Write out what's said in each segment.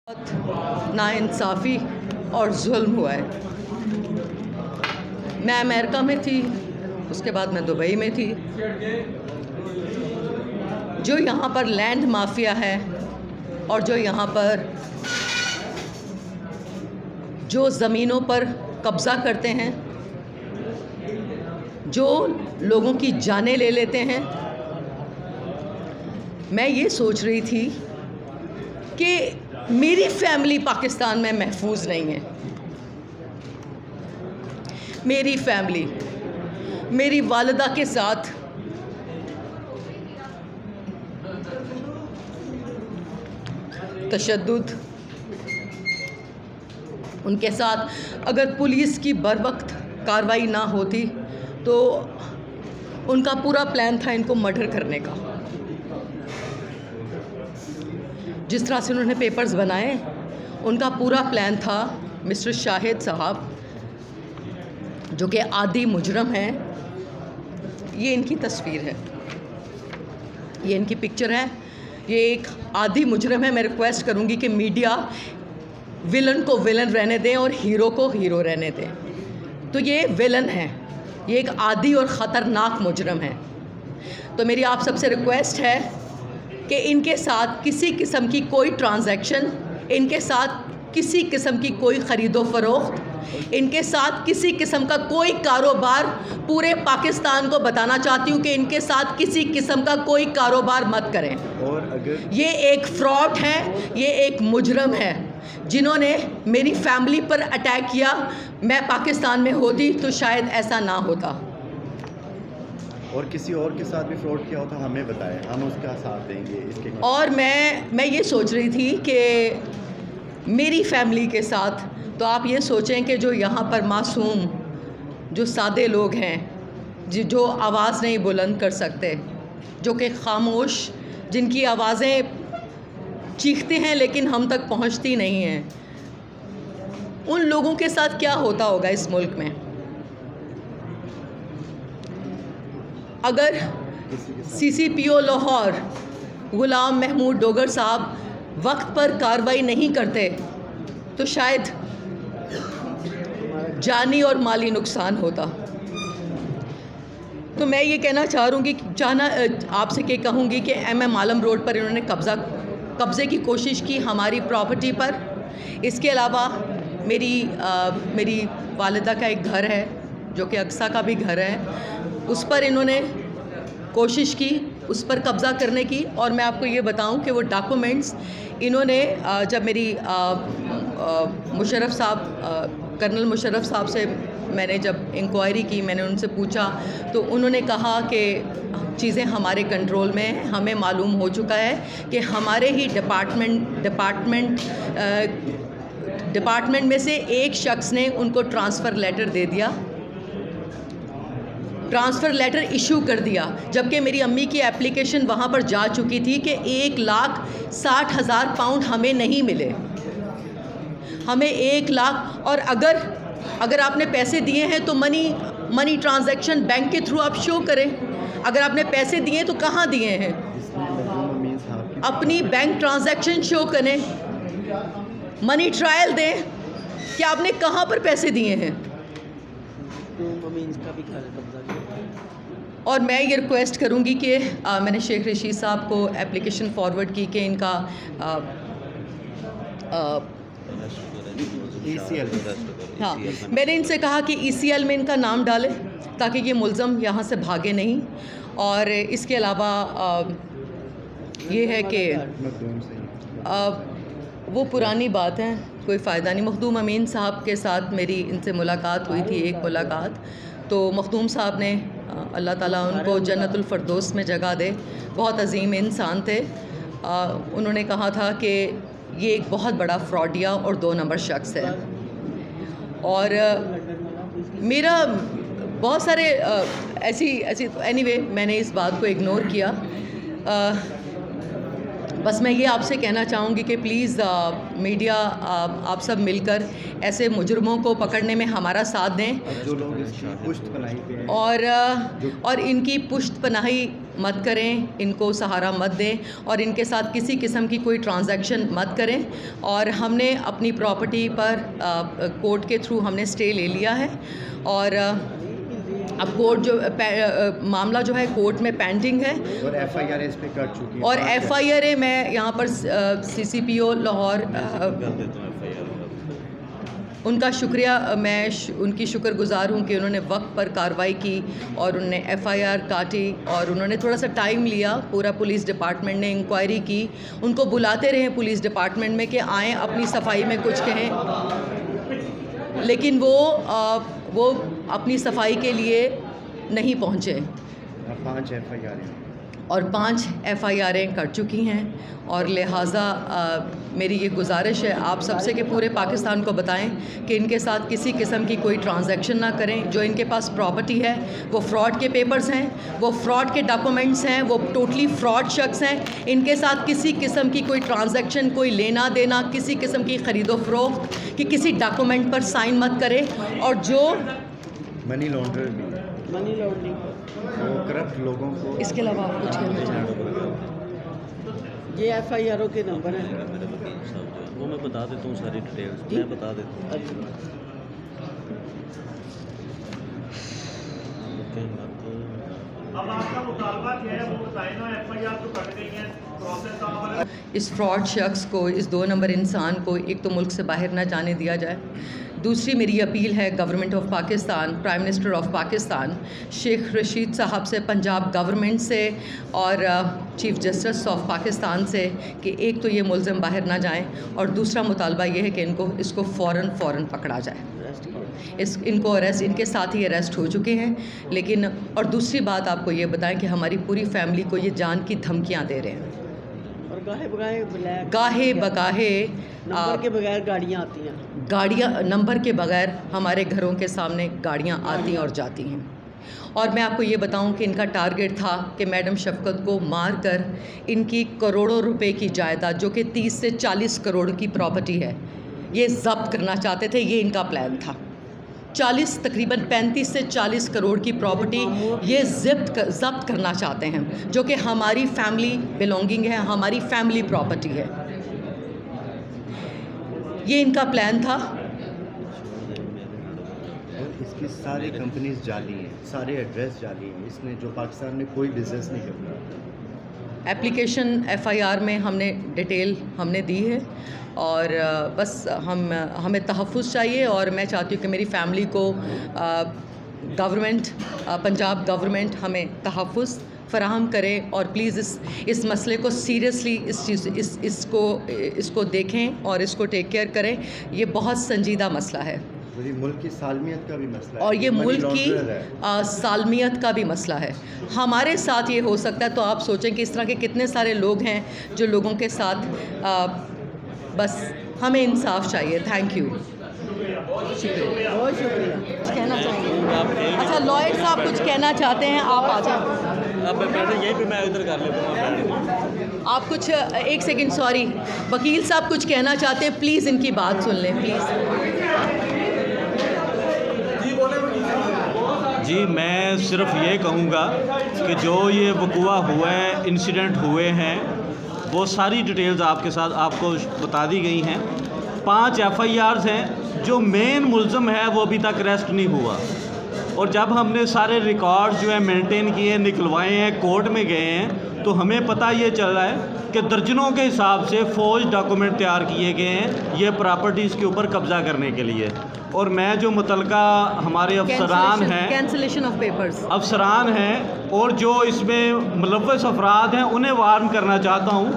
नाइंसाफ़ी और जुल्म हुआ है। मैं अमेरिका में थी, उसके बाद मैं दुबई में थी। जो यहाँ पर लैंड माफिया है और जो यहाँ पर जो ज़मीनों पर कब्ज़ा करते हैं, जो लोगों की जानें ले लेते हैं, मैं ये सोच रही थी कि मेरी फैमिली पाकिस्तान में महफूज नहीं है। मेरी फैमिली, मेरी वालिदा के साथ तशद्दुद, उनके साथ अगर पुलिस की बरवक्त कार्रवाई ना होती तो उनका पूरा प्लान था इनको मर्डर करने का। जिस तरह से उन्होंने पेपर्स बनाए, उनका पूरा प्लान था। मिस्टर शाहिद साहब जो कि आदी मुजरम हैं, ये इनकी तस्वीर है, ये इनकी पिक्चर है। ये एक आदी मुजरम है। मैं रिक्वेस्ट करूँगी कि मीडिया विलन को विलन रहने दें और हीरो को हीरो रहने दें। तो ये विलन है, ये एक आदी और ख़तरनाक मुजरम है। तो मेरी आप सबसे रिक्वेस्ट है कि इनके साथ किसी किस्म की कोई ट्रांजैक्शन, इनके साथ किसी किस्म की कोई ख़रीदो फरोख्त, इनके साथ किसी किस्म का कोई कारोबार, पूरे पाकिस्तान को बताना चाहती हूँ कि इनके साथ किसी किस्म का कोई कारोबार मत करें। और अगर ये एक फ्रॉड है, ये एक मुजरम है जिन्होंने मेरी फैमिली पर अटैक किया। मैं पाकिस्तान में होती तो शायद ऐसा ना होता। और किसी और के साथ भी फ्रॉड किया होता हमें बताएं, हम उसका साथ देंगे इसके। और मैं ये सोच रही थी कि मेरी फैमिली के साथ, तो आप ये सोचें कि जो यहाँ पर मासूम, जो सादे लोग हैं, जो आवाज़ नहीं बुलंद कर सकते, जो कि खामोश, जिनकी आवाज़ें चीखते हैं लेकिन हम तक पहुँचती नहीं हैं, उन लोगों के साथ क्या होता होगा इस मुल्क में। अगर CCPO लाहौर गुलाम महमूद डोगर साहब वक्त पर कार्रवाई नहीं करते तो शायद जानी और माली नुकसान होता। तो मैं ये कहना आपसे क्या कहूँगी कि MM आलम रोड पर इन्होंने कब्ज़े की कोशिश की हमारी प्रॉपर्टी पर। इसके अलावा मेरी वालिदा का एक घर है जो कि अक्सा का भी घर है, उस पर इन्होंने कोशिश की, उस पर कब्ज़ा करने की। और मैं आपको ये बताऊं कि वो डॉक्यूमेंट्स इन्होंने जब मेरी मुशर्रफ साहब, कर्नल मुशर्रफ साहब से मैंने जब इंक्वायरी की, मैंने उनसे पूछा तो उन्होंने कहा कि चीज़ें हमारे कंट्रोल में हैं। हमें मालूम हो चुका है कि हमारे ही डिपार्टमेंट में से एक शख्स ने उनको ट्रांसफ़र लेटर दे दिया, ट्रांसफ़र लेटर इशू कर दिया, जबकि मेरी अम्मी की एप्लीकेशन वहाँ पर जा चुकी थी कि 1,60,000 पाउंड हमें नहीं मिले, हमें 1 लाख। और अगर आपने पैसे दिए हैं तो मनी ट्रांजैक्शन बैंक के थ्रू आप शो करें। अगर आपने पैसे दिए तो कहाँ दिए हैं, अपनी बैंक ट्रांजैक्शन शो करें, मनी ट्रायल दें कि आपने कहाँ पर पैसे दिए हैं। और मैं ये रिक्वेस्ट करूँगी कि मैंने शेख रशीद साहब को एप्लीकेशन फॉरवर्ड की कि इनका हाँ, मैंने इनसे कहा कि ECL में इनका नाम डालें ताकि ये मुल्ज़म यहाँ से भागे नहीं। और इसके अलावा ये है कि वो पुरानी बात है, कोई फ़ायदा नहीं। मखदूम अमीन साहब के साथ मेरी इनसे मुलाकात हुई थी, एक मुलाकात। तो मखदूम साहब ने, अल्लाह ताला उनको जन्नतुल फ़िरदौस में जगह दे, बहुत अजीम इंसान थे। उन्होंने कहा था कि ये एक बहुत बड़ा फ्रॉडिया और 2 नंबर शख्स है। और मेरा बहुत सारे ऐसी एनीवे मैंने इस बात को इग्नोर किया। बस मैं ये आपसे कहना चाहूँगी कि प्लीज़ मीडिया आप सब मिलकर ऐसे मुजरमों को पकड़ने में हमारा साथ दें, जो लोग इसकी पुष्ट पनाही पे हैं और इनकी पुष्ट पनाही मत करें, इनको सहारा मत दें और इनके साथ किसी किस्म की कोई ट्रांजैक्शन मत करें। और हमने अपनी प्रॉपर्टी पर कोर्ट के थ्रू हमने स्टे ले लिया है और अब कोर्ट जो मामला जो है कोर्ट में पेंडिंग है और FIR इस पे कर चुकी है। और FIR मैं यहाँ पर CCPO लाहौर उनका शुक्रिया, मैं उनकी शुक्रगुजार हूँ कि उन्होंने वक्त पर कार्रवाई की और उन्होंने FIR काटी और उन्होंने थोड़ा सा टाइम लिया। पूरा पुलिस डिपार्टमेंट ने इंक्वायरी की, उनको बुलाते रहे पुलिस डिपार्टमेंट में कि आएँ अपनी सफाई में कुछ कहें, लेकिन वो अपनी सफाई के लिए नहीं पहुँचे। 5 FIR और 5 FIR कर चुकी हैं और लिहाजा मेरी ये गुजारिश है आप सबसे कि पूरे पाकिस्तान को बताएं कि इनके साथ किसी किस्म की कोई ट्रांजैक्शन ना करें। जो इनके पास प्रॉपर्टी है वो फ्रॉड के पेपर्स हैं, वो फ्रॉड के डॉक्यूमेंट्स हैं, वो टोटली फ्रॉड शख्स हैं। इनके साथ किसी किस्म की कोई ट्रांजैक्शन, कोई लेना देना, किसी किस्म की ख़रीदो फरोख्त कि किसी डॉक्यूमेंट पर साइन मत करें। और जो मनी लॉन्ड्रिंग वो करप्ट लोगों को, इसके अलावा आप कुछ कहना चाहें? ये FIR के नंबर हैं, वो मैं बता देता हूँ, सारी डिटेल्स मैं बता देता हूँ। अब आपका मुतालबा क्या है वो बताएं ना, FIR तो कट गई है, प्रोसेस का इस फ्रॉड शख्स को, इस 2 नंबर इंसान को एक तो मुल्क से बाहर ना जाने दिया जाए। दूसरी मेरी अपील है government of Pakistan, prime minister of Pakistan Sheikh Rashid साहब से, पंजाब गवर्नमेंट से और चीफ जस्टिस ऑफ पाकिस्तान से कि एक तो ये मुलज़िम बाहर ना जाएं और दूसरा मुतालबा ये है कि इसको फ़ौरन पकड़ा जाए। इनको अरेस्ट, इनके साथ ही अरेस्ट हो चुके हैं। लेकिन और दूसरी बात आपको ये बताएं कि हमारी पूरी फैमिली को ये जान की धमकियाँ दे रहे हैं और गाहे बगाहे नंबर के बगैर गाड़ियाँ आती हैं, गाड़ियाँ नंबर के बगैर हमारे घरों के सामने गाड़ियाँ आती और जाती हैं। और मैं आपको ये बताऊं कि इनका टारगेट था कि मैडम शफकत को मार कर इनकी करोड़ों रुपए की जायदाद, जो कि 30 से 40 करोड़ की प्रॉपर्टी है, ये ज़ब्त करना चाहते थे। ये इनका प्लान था। तकरीबन 35 से 40 करोड़ की प्रॉपर्टी ये ज़ब्त करना चाहते हैं, जो कि हमारी फैमिली बिलोंगिंग है, हमारी फैमिली प्रॉपर्टी है। ये इनका प्लान था। इसकी सारी कंपनीज जाली हैं, सारे एड्रेस जाली हैं, इसने जो पाकिस्तान में कोई बिजनेस नहीं करता। एप्लीकेशन FIR में हमने डिटेल हमने दी है और बस हमें तहफ़्फ़ुज़ चाहिए और मैं चाहती हूँ कि मेरी फैमिली को गवर्नमेंट, पंजाब गवर्नमेंट हमें तहफ़्फ़ुज़ फ़राहम करे और प्लीज़ इस मसले को सीरियसली इसको देखें और इसको टेक केयर करें। ये बहुत संजीदा मसला है, ये मुल्क की सालमियत का भी मसला है और ये मुल्क की सालमियत का भी मसला है। हमारे साथ ये हो सकता है, तो आप सोचें कि इस तरह के कितने सारे लोग हैं जो लोगों के साथ बस हमें इंसाफ चाहिए। थैंक यू, शुक्रिया, बहुत शुक्रिया। कुछ कहना चाहेंगे? अच्छा, लॉयर साहब कुछ कहना चाहते हैं, आप आ जाएं। अब बैठे यहीं पे, मैं उधर कर लेता हूँ। आप कुछ एक सेकंड, सॉरी, वकील साहब कुछ कहना चाहते हैं, प्लीज़ इनकी बात सुन लें प्लीज़। जी, मैं सिर्फ ये कहूँगा कि जो ये वक़ुआ हुआ है, इंसिडेंट हुए हैं, वो सारी डिटेल्स आपके साथ आपको बता दी गई हैं। 5 FIRs हैं, जो मेन मुल्ज़िम है वो अभी तक अरेस्ट नहीं हुआ। और जब हमने सारे रिकॉर्ड जो है मेंटेन किए, निकलवाए हैं, कोर्ट में गए हैं, तो हमें पता ये चल रहा है कि दर्जनों के हिसाब से फौज डॉक्यूमेंट तैयार किए गए हैं ये प्रॉपर्टीज़ के ऊपर कब्ज़ा करने के लिए। और मैं जो मुतलका हमारे अफसरान हैं, कैंसिलेशन ऑफ पेपर्स अफसरान हैं और जो इसमें मुलव्वस अफराद हैं, उन्हें वार्न करना चाहता हूँ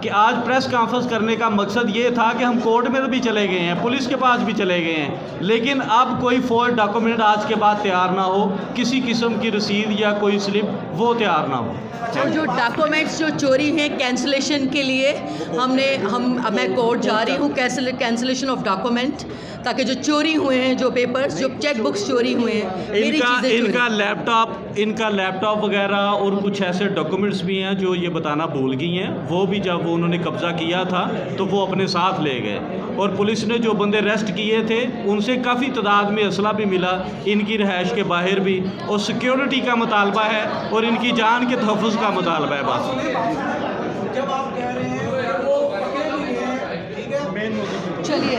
कि आज प्रेस कॉन्फ्रेंस करने का मकसद ये था कि हम कोर्ट में भी चले गए हैं, पुलिस के पास भी चले गए हैं, लेकिन अब कोई फौज डॉक्यूमेंट आज के बाद तैयार ना हो, किसी किस्म की रसीद या कोई स्लिप वो तैयार ना हो। और जो डॉक्यूमेंट्स जो चोरी हैं कैंसिलेशन के लिए मैं कोर्ट जा रही हूँ कैंसिलेशन ऑफ डॉक्यूमेंट, ताकि जो चोरी हुए हैं, जो पेपर्स, जो चेक बुक्स चोरी हुए हैं, मेरी चीज़ें इनका लैपटॉप वगैरह और कुछ ऐसे डॉक्यूमेंट्स भी हैं जो ये बताना भूल गई हैं, वो भी जब वो उन्होंने कब्ज़ा किया था तो वो अपने साथ ले गए। और पुलिस ने जो बंदे अरेस्ट किए थे उनसे काफ़ी तादाद में असला भी मिला, इनकी रहाइश के बाहर भी, और सिक्योरिटी का मुतालबा है और इनकी जान के तहफ़्फ़ुज़ का मुतालबा है। बस जब आप कह रहे हैं वो पकड़े भी हैं, ठीक है, चलिए